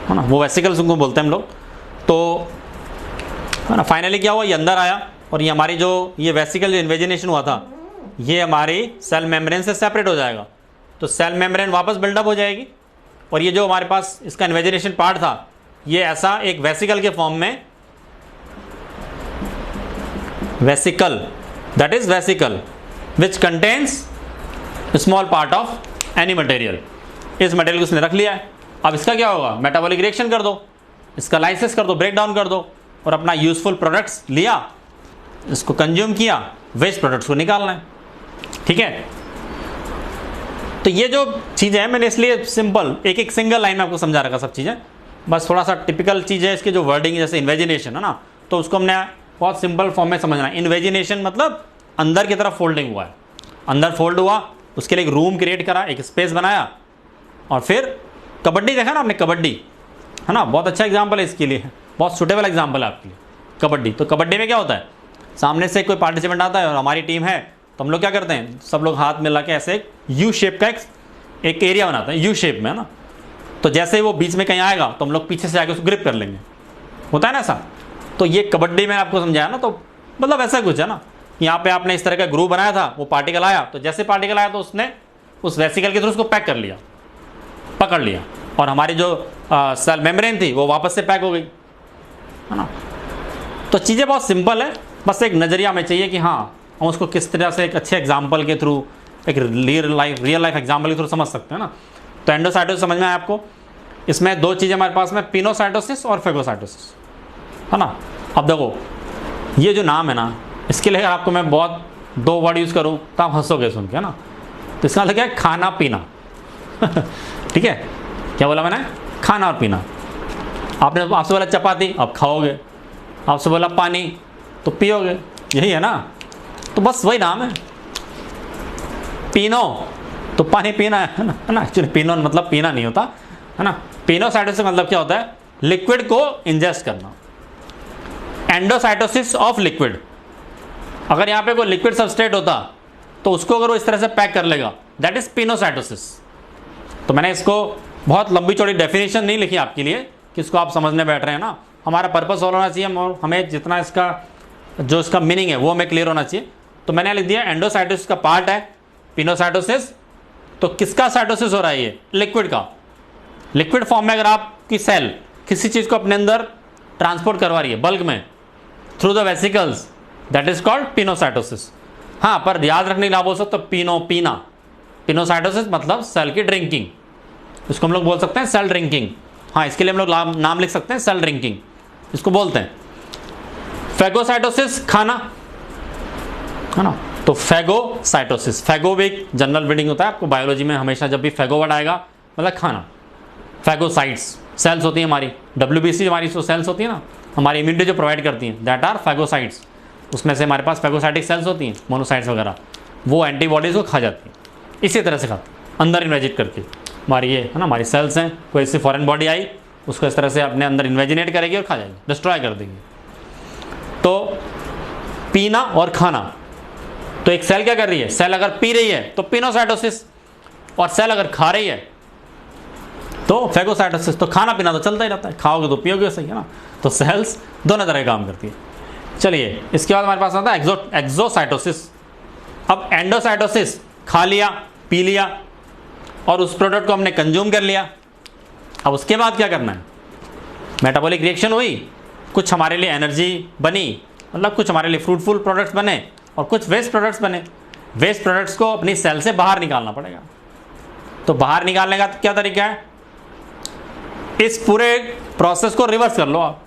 है ना, वो वेसिकल्स उनको बोलते हैं हम लोग। तो है ना, फाइनली क्या हुआ, ये अंदर आया और ये हमारी जो ये वेसिकल जो इन्वेजिनेशन हुआ था ये हमारी सेल मेम्ब्रेन से सेपरेट हो जाएगा। तो सेल मेम्ब्रेन वापस बिल्डअप हो जाएगी और ये जो हमारे पास इसका इन्वेजिनेशन पार्ट था ये ऐसा एक वेसिकल के फॉर्म में, vesicle that is vesicle which contains small part of any material, इस मटेरियल को उसने रख लिया है। अब इसका क्या होगा, मेटाबॉलिक रिएक्शन कर दो, इसका लाइसिस कर दो, ब्रेक डाउन कर दो और अपना यूजफुल प्रोडक्ट्स लिया, इसको कंज्यूम किया, वेस्ट प्रोडक्ट्स को निकालना है। ठीक है, तो ये जो चीज़ें हैं मैंने इसलिए सिंपल एक सिंगल लाइन में आपको समझा रखा सब चीज़ें, बस थोड़ा सा टिपिकल चीज़ है इसके जो वर्डिंग जैसे इन्वेजिनेशन है ना, तो उसको हमने बहुत सिंपल फॉर्म में समझना है। इन्वेजिनेशन मतलब अंदर की तरफ फोल्डिंग हुआ है, अंदर फोल्ड हुआ, उसके लिए एक रूम क्रिएट करा, एक स्पेस बनाया और फिर कबड्डी देखा ना आपने, कबड्डी है ना, बहुत अच्छा एग्जाम्पल है इसके लिए, बहुत सुटेबल एग्जाम्पल है आपके लिए कबड्डी। तो कबड्डी में क्या होता है, सामने से कोई पार्टिसिपेंट आता है और हमारी टीम है तो हम लोग क्या करते हैं, सब लोग हाथ मिला के ऐसे एक यू शेप का एक एरिया बनाते हैं, यू शेप में, है ना। तो जैसे ही वो बीच में कहीं आएगा तो हम लोग पीछे से आके उसको ग्रिप कर लेंगे, होता है ना ऐसा। तो ये कबड्डी में आपको समझाया ना, तो मतलब ऐसा कुछ है ना, यहाँ पे आपने इस तरह का ग्रुप बनाया था, वो पार्टिकल आया, तो जैसे पार्टिकल आया तो उसने उस वेसिकल के थ्रू उसको पैक कर लिया, पकड़ लिया और हमारी जो सेल मेम्ब्रेन थी वो वापस से पैक हो गई, है ना। तो चीज़ें बहुत सिंपल है, बस एक नज़रिया हमें चाहिए कि हाँ हम उसको किस तरह से एक अच्छे एग्जाम्पल के थ्रू, एक रियल लाइफ एग्जाम्पल के थ्रू समझ सकते हैं ना। तो एंडोसाइटोसिस समझ में आया आपको, इसमें दो चीज़ें हमारे पास में, पिनोसाइटोसिस और फेगोसाइटोसिस, है ना। अब देखो ये जो नाम है ना, इसके लिए आपको मैं बहुत दो वर्ड यूज़ करूँ तो आप हंसोगे सुन के, है ना। तो इसका मतलब क्या है, खाना पीना ठीक है, क्या बोला मैंने, खाना और पीना। आपने आपसे बोला चपाती, आप खाओगे, आपसे बोला पानी तो पियोगे, यही है ना। तो बस वही नाम है, पीनो तो पानी पीना है ना। एक्चुअली पीनो मतलब पीना नहीं होता, है ना। पिनोसाइटोसिस मतलब क्या होता है, लिक्विड को इंजेस्ट करना। एंडोसाइटोसिस ऑफ लिक्विड, अगर यहाँ पे कोई लिक्विड सबस्ट्रेट होता तो उसको अगर वो इस तरह से पैक कर लेगा, दैट इज पिनोसाइटोसिस। तो मैंने इसको बहुत लंबी चौड़ी डेफिनेशन नहीं लिखी आपके लिए कि इसको आप समझने बैठ रहे हैं ना, हमारा पर्पस और होना चाहिए, हमें जितना इसका जो इसका मीनिंग है वो हमें क्लियर होना चाहिए। तो मैंने लिख दिया एंडोसाइटोसिस का पार्ट है पिनोसाइटोसिस। तो किसका साइटोसिस हो रहा है, ये लिक्विड का। लिक्विड फॉर्म में अगर आपकी सेल किसी चीज़ को अपने अंदर ट्रांसपोर्ट करवा रही है बल्क में through the vesicles, that is called pinocytosis. हाँ, पर याद रखने के लिए बोल सकते पीना। पिनोसाइटोसिस मतलब सेल की ड्रिंकिंग, इसको हम लोग बोल सकते हैं सेल ड्रिंकिंग। हाँ, इसके लिए हम लोग नाम लिख सकते हैं सेल ड्रिंकिंग, इसको बोलते हैं। फेगोसाइटोसिस खाना, है ना। तो फेगोसाइटोसिस, फेगो भी एक जनरल रीडिंग होता है, आपको बायोलॉजी में हमेशा जब भी फेगो वर्ड आएगा मतलब खाना। फेगोसाइट्स सेल्स होती है हमारी, WBC हमारी जो सेल्स होती है ना, हमारी इम्यूनिटी जो प्रोवाइड करती हैं, दैट आर फेगोसाइट्स। उसमें से हमारे पास फेगोसाइटिक सेल्स होती हैं, मोनोसाइट्स वगैरह, वो एंटीबॉडीज़ को खा जाती हैं। इसी तरह से खाते अंदर इन्वेजिट करके, हमारी ये है ना, हमारी सेल्स हैं, कोई ऐसी फॉरेन बॉडी आई उसको इस तरह से अपने अंदर इन्वेजिनेट करेगी और खा जाएगी, डिस्ट्रॉय कर देगी। तो पीना और खाना, तो एक सेल क्या कर रही है, सेल अगर पी रही है तो पिनोसाइटोसिस, और सेल अगर खा रही है तो फेगोसाइटोसिस। तो खाना पीना तो चलता ही रहता है, खाओगे तो पियोगे, सही है ना। तो सेल्स दोनों तरह काम करती है। चलिए, इसके बाद हमारे पास आता है एक्सोसाइटोसिस। अब एंडोसाइटोसिस, खा लिया, पी लिया और उस प्रोडक्ट को हमने कंज्यूम कर लिया। अब उसके बाद क्या करना है, मेटाबॉलिक रिएक्शन हुई, कुछ हमारे लिए एनर्जी बनी, मतलब कुछ हमारे लिए फ्रूटफुल प्रोडक्ट्स बने और कुछ वेस्ट प्रोडक्ट्स बने। वेस्ट प्रोडक्ट्स को अपनी सेल से बाहर निकालना पड़ेगा। तो बाहर निकालने का क्या तरीका है, इस पूरे प्रोसेस को रिवर्स कर लो आप,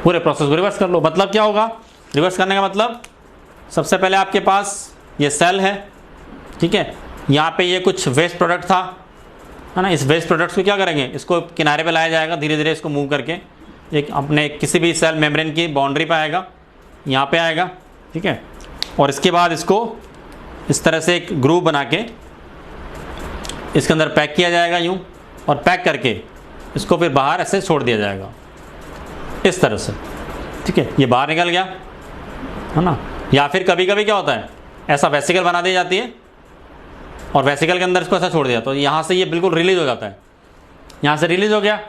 पूरे प्रोसेस को रिवर्स कर लो। मतलब क्या होगा, रिवर्स करने का मतलब, सबसे पहले आपके पास ये सेल है, ठीक है, यहाँ पे ये कुछ वेस्ट प्रोडक्ट था, है ना। इस वेस्ट प्रोडक्ट्स को क्या करेंगे, इसको किनारे पे लाया जाएगा, धीरे धीरे इसको मूव करके एक अपने किसी भी सेल मेम्ब्रेन की बाउंड्री पे आएगा, यहाँ पे आएगा, ठीक है। और इसके बाद इसको इस तरह से एक ग्रूव बना के इसके अंदर पैक किया जाएगा यूँ, और पैक करके इसको फिर बाहर ऐसे छोड़ दिया जाएगा इस तरह से, ठीक है। ये बाहर निकल गया, है ना। या फिर कभी कभी क्या होता है, ऐसा वेसिकल बना दी जाती है और वेसिकल के अंदर इसको ऐसा छोड़ दिया, तो यहाँ से ये बिल्कुल रिलीज हो जाता है। यहाँ से रिलीज हो गया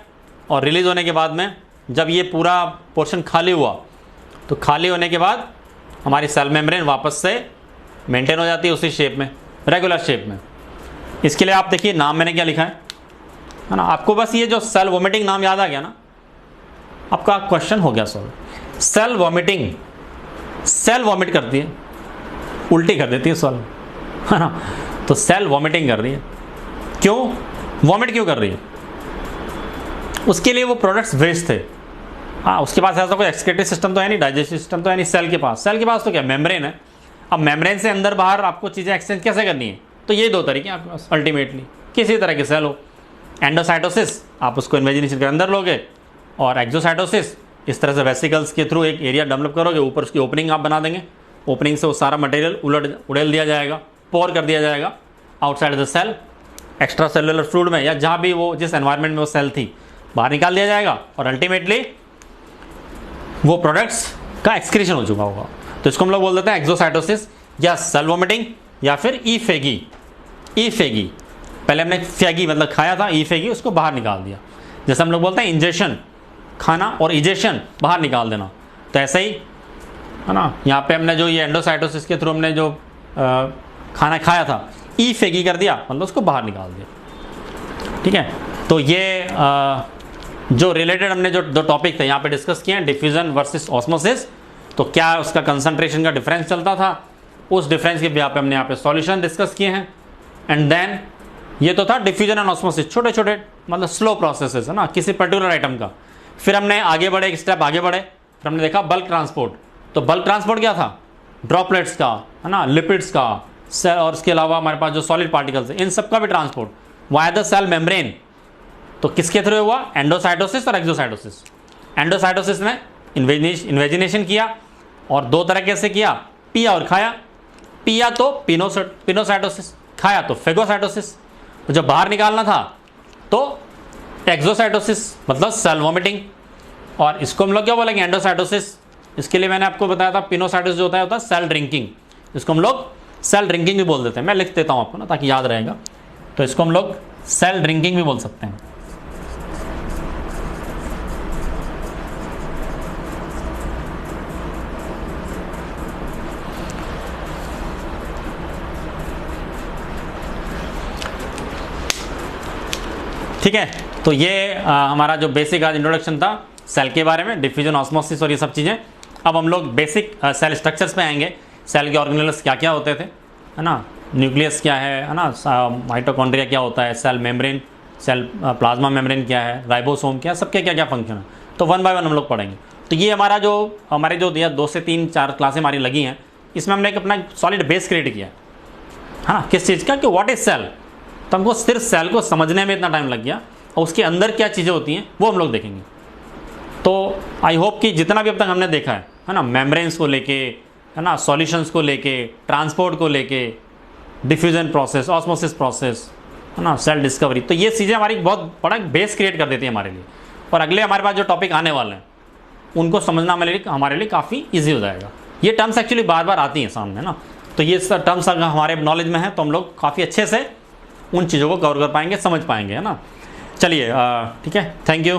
और रिलीज होने के बाद में जब ये पूरा पोर्शन खाली हुआ, तो खाली होने के बाद हमारी सेल मेम्ब्रेन वापस से मेंटेन हो जाती है उसी शेप में, रेगुलर शेप में। इसके लिए आप देखिए नाम मैंने क्या लिखा है ना। आपको बस ये जो सेल वॉमिटिंग नाम याद आ गया ना, आपका क्वेश्चन हो गया solve. Cell vomiting, cell vomit करती है, उल्टी कर देती है सॉल्व, है ना। तो सेल वॉमिटिंग कर रही है, क्यों वॉमिट क्यों कर रही है? उसके लिए वो प्रोडक्ट्स वेस्ट थे। हाँ, उसके पास ऐसा कोई एक्सक्रीटरी सिस्टम तो है नहीं, डाइजेस्टिव सिस्टम तो है नहीं सेल के पास। सेल के पास तो क्या मेम्ब्रेन है। अब मेम्ब्रेन से अंदर बाहर आपको चीज़ें एक्सचेंज कैसे करनी है? तो ये दो तरीके हैं आपके पास अल्टीमेटली, किसी तरह के सेल हो। एंडोसाइटोसिस, आप उसको इन्वेजिनेशन के अंदर लोगे, और एक्सोसाइटोसिस इस तरह से वेसिकल्स के थ्रू एक एरिया डेवलप करोगे, ऊपर उसकी ओपनिंग आप बना देंगे, ओपनिंग से वो सारा मटेरियल उड़ेल दिया जाएगा, पोर कर दिया जाएगा outside the cell, extra cellular fluid में, या जहाँ भी वो जिस एनवायरनमेंट में वो सेल थी बाहर निकाल दिया जाएगा, और अल्टीमेटली वो प्रोडक्ट्स का एक्सक्रीशन हो चुका होगा। तो इसको हम लोग बोल देते हैं एक्सोसाइटोसिस या सेल वॉमिटिंग, या फिर ईफेगी। ईफेगी, पहले हमने फेगी मतलब खाया था, ईफेगी उसको बाहर निकाल दिया। जैसे हम लोग बोलते हैं इंजेशन, खाना, और इजेशन बाहर निकाल देना। तो ऐसे ही है ना, यहाँ पे हमने जो ये एंडोसाइटोसिस के थ्रू हमने जो खाना खाया था, ईफेगी कर दिया, मतलब उसको बाहर निकाल दिया, ठीक है। तो ये जो रिलेटेड हमने जो दो टॉपिक थे यहाँ पे डिस्कस किए हैं, डिफ्यूजन वर्सेस ऑस्मोसिस। तो क्या उसका कंसंट्रेशन का डिफरेंस चलता था, उस डिफरेंस के यहाँ पे हमने यहाँ पे सॉल्यूशन डिस्कस किए हैं। एंड देन ये तो था डिफ्यूजन एंड ऑस्मोसिस, छोटे छोटे मतलब स्लो प्रोसेसेस है ना किसी पर्टिकुलर आइटम का। फिर हमने आगे बढ़े, एक स्टेप आगे बढ़े, फिर हमने देखा बल्क ट्रांसपोर्ट। तो बल्क ट्रांसपोर्ट क्या था? ड्रॉपलेट्स का, है ना, लिपिड्स का, और इसके अलावा हमारे पास जो सॉलिड पार्टिकल्स है, इन सब का भी transport via the cell membrane. तो किसके थ्रू हुआ? एंडोसाइटोसिस और एक्सोसाइटोसिस। एंडोसाइटोसिस ने इन्वेजिनेशन किया, और दो तरीके से किया, पिया और खाया। पिया तो पिनोसाइटोसिस, खाया तो फेगोसाइटोसिस। जब बाहर निकालना था तो एक्सोसाइटोसिस मतलब सेल वॉमिटिंग। और इसको हम लोग क्या बोलेंगे? एंडोसाइटोसिस। इसके लिए मैंने आपको बताया था पिनोसाइटोसिस जो होता है सेल ड्रिंकिंग, इसको हम लोग सेल ड्रिंकिंग भी बोल देते हैं। मैं लिख देता हूँ आपको ना ताकि याद रहेगा। तो इसको हम लोग सेल ड्रिंकिंग भी बोल सकते हैं। ठीक है, तो ये हमारा जो बेसिक आज इंट्रोडक्शन था सेल के बारे में, डिफ्यूजन, ऑस्मोसिस और ये सब चीज़ें। अब हम लोग बेसिक सेल स्ट्रक्चर्स पे आएंगे। सेल के ऑर्गेनेल्स क्या क्या होते थे, है ना, न्यूक्लियस क्या है ना, माइटोकॉन्ड्रिया क्या होता है, cell membrane, cell plasma membrane क्या है, राइबोसोम क्या, सबके क्या क्या फंक्शन है, तो वन बाय वन हम लोग पढ़ेंगे। तो ये हमारे जो 2 से 3 4 क्लासें हमारी लगी हैं, इसमें हमने एक अपना सॉलिड बेस क्रिएट किया है, हाँ, किस चीज़ का, कि व्हाट इज सेल। तो हमको सिर्फ सेल को समझने में इतना टाइम लग गया, और उसके अंदर क्या चीज़ें होती हैं वो हम लोग देखेंगे। तो आई होप कि जितना भी अब तक हमने देखा है ना, मेम्ब्रेन्स को लेके, है ना, सॉल्यूशंस को लेके, ट्रांसपोर्ट को लेके, डिफ्यूजन प्रोसेस, ऑस्मोसिस प्रोसेस, है ना, सेल डिस्कवरी, तो ये चीज़ें हमारी बहुत बड़ा बेस क्रिएट कर देती है हमारे लिए। और अगले हमारे पास जो टॉपिक आने वाले हैं उनको समझना हमारे लिए काफ़ी ईजी हो जाएगा। ये टर्म्स एक्चुअली बार बार आती हैं सामने ना, तो ये टर्म्स अगर हमारे नॉलेज में है तो हम लोग काफ़ी अच्छे से उन चीज़ों को कवर कर पाएंगे, समझ पाएंगे, है ना। चलिए ठीक है, थैंक यू।